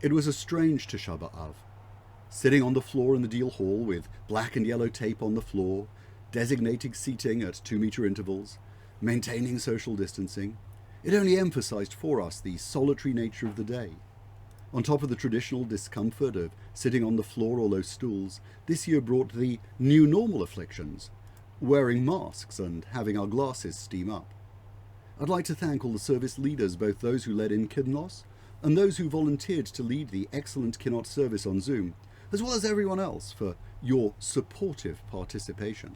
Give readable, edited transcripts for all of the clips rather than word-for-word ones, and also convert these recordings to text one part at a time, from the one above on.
It was a strange Tisha B'Av, sitting on the floor in the deal hall with black and yellow tape on the floor, designating seating at 2-meter intervals, maintaining social distancing. It only emphasized for us the solitary nature of the day. On top of the traditional discomfort of sitting on the floor or low stools, this year brought the new normal afflictions, wearing masks and having our glasses steam up. I'd like to thank all the service leaders, both those who led in Kinnos and those who volunteered to lead the excellent Kinnot service on Zoom, as well as everyone else for your supportive participation.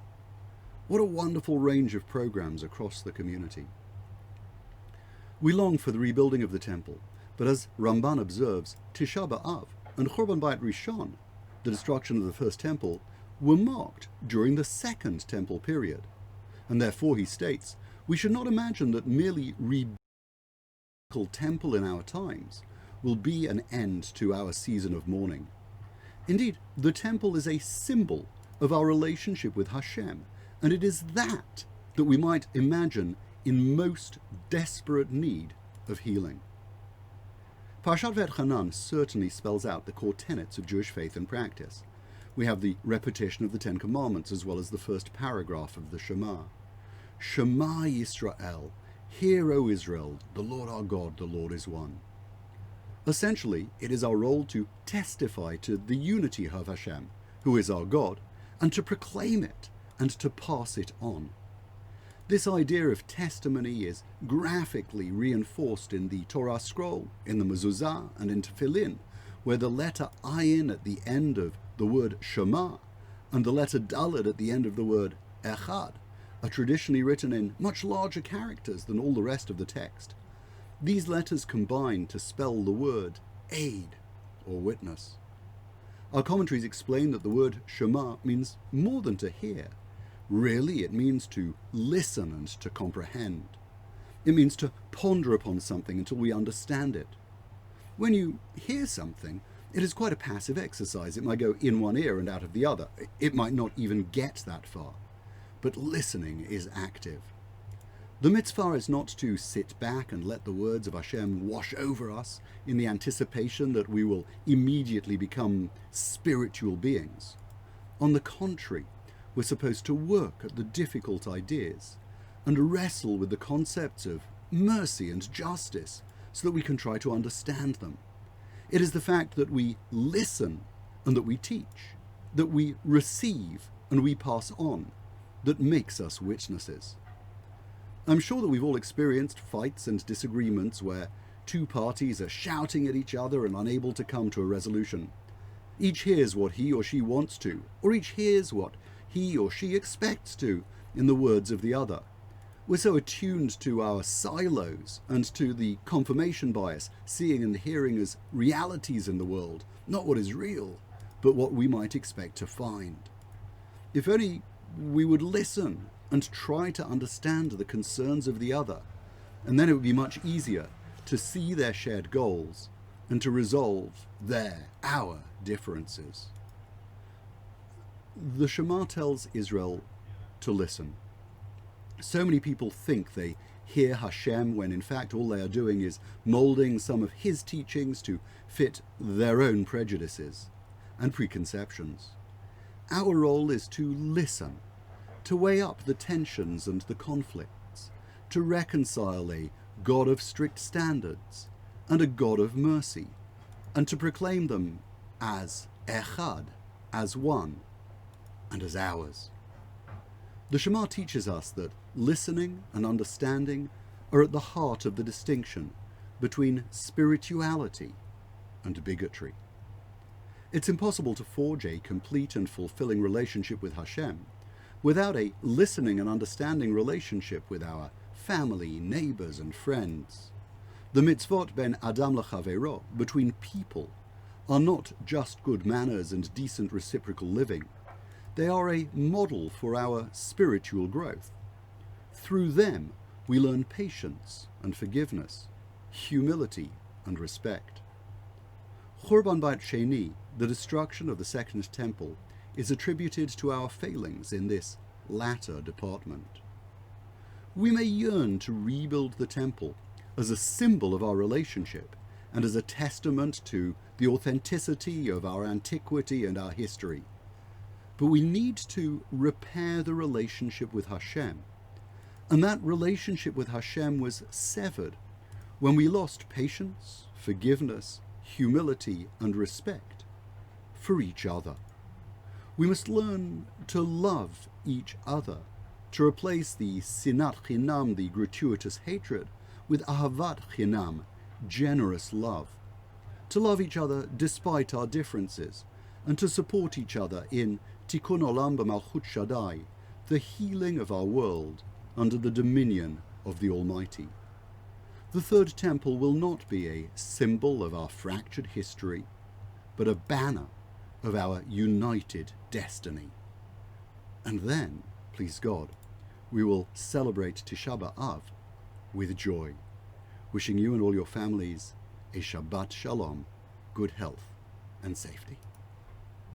What a wonderful range of programs across the community. We long for the rebuilding of the temple, but as Ramban observes, Tisha B'Av and Churban Bayit Rishon, the destruction of the first temple, were marked during the second temple period. And therefore, he states, we should not imagine that merely rebuilding the temple in our times will be an end to our season of mourning. Indeed, the temple is a symbol of our relationship with Hashem, and it is that we might imagine in most desperate need of healing. Parshat V'Etchanan certainly spells out the core tenets of Jewish faith and practice. We have the repetition of the Ten Commandments as well as the first paragraph of the Shema. Shema Yisrael, hear, O Israel, the Lord our God, the Lord is one. Essentially, it is our role to testify to the unity of Hashem, who is our God, and to proclaim it and to pass it on. This idea of testimony is graphically reinforced in the Torah scroll, in the mezuzah, and in Tefillin, where the letter ayin at the end of the word Shema and the letter Daled at the end of the word Echad are traditionally written in much larger characters than all the rest of the text. These letters combine to spell the word aid or witness. Our commentaries explain that the word Shema means more than to hear. Really, it means to listen and to comprehend. It means to ponder upon something until we understand it. When you hear something, it is quite a passive exercise. It might go in one ear and out of the other. It might not even get that far. But listening is active. The mitzvah is not to sit back and let the words of Hashem wash over us in the anticipation that we will immediately become spiritual beings. On the contrary, we're supposed to work at the difficult ideas and wrestle with the concepts of mercy and justice so that we can try to understand them. It is the fact that we listen and that we teach, that we receive and we pass on, that makes us witnesses. I'm sure that we've all experienced fights and disagreements where two parties are shouting at each other and unable to come to a resolution. Each hears what he or she wants to, or each hears what he or she expects to in the words of the other. We're so attuned to our silos and to the confirmation bias, seeing and hearing as realities in the world, not what is real, but what we might expect to find. If only we would listen and try to understand the concerns of the other, and then it would be much easier to see their shared goals and to resolve our differences. The Shema tells Israel to listen. So many people think they hear Hashem when in fact all they are doing is molding some of his teachings to fit their own prejudices and preconceptions. Our role is to listen, to weigh up the tensions and the conflicts, to reconcile a God of strict standards and a God of mercy, and to proclaim them as Echad, as one, and as ours. The Shema teaches us that listening and understanding are at the heart of the distinction between spirituality and bigotry. It's impossible to forge a complete and fulfilling relationship with Hashem without a listening and understanding relationship with our family, neighbors, and friends. The mitzvot ben Adam l'chaveiro, between people, are not just good manners and decent reciprocal living. They are a model for our spiritual growth. Through them, we learn patience and forgiveness, humility and respect. Churban Bayit Sheni, the destruction of the Second Temple, is attributed to our failings in this latter department. We may yearn to rebuild the temple as a symbol of our relationship and as a testament to the authenticity of our antiquity and our history. But we need to repair the relationship with Hashem. And that relationship with Hashem was severed when we lost patience, forgiveness, humility, and respect for each other. We must learn to love each other, to replace the sinat chinam, the gratuitous hatred, with ahavat chinam, generous love, to love each other despite our differences, and to support each other in tikkun olam b'malchut Shaddai, the healing of our world under the dominion of the Almighty. The third temple will not be a symbol of our fractured history, but a banner of our united destiny. And then, please God, we will celebrate Tisha B'Av with joy, wishing you and all your families a Shabbat Shalom, good health and safety.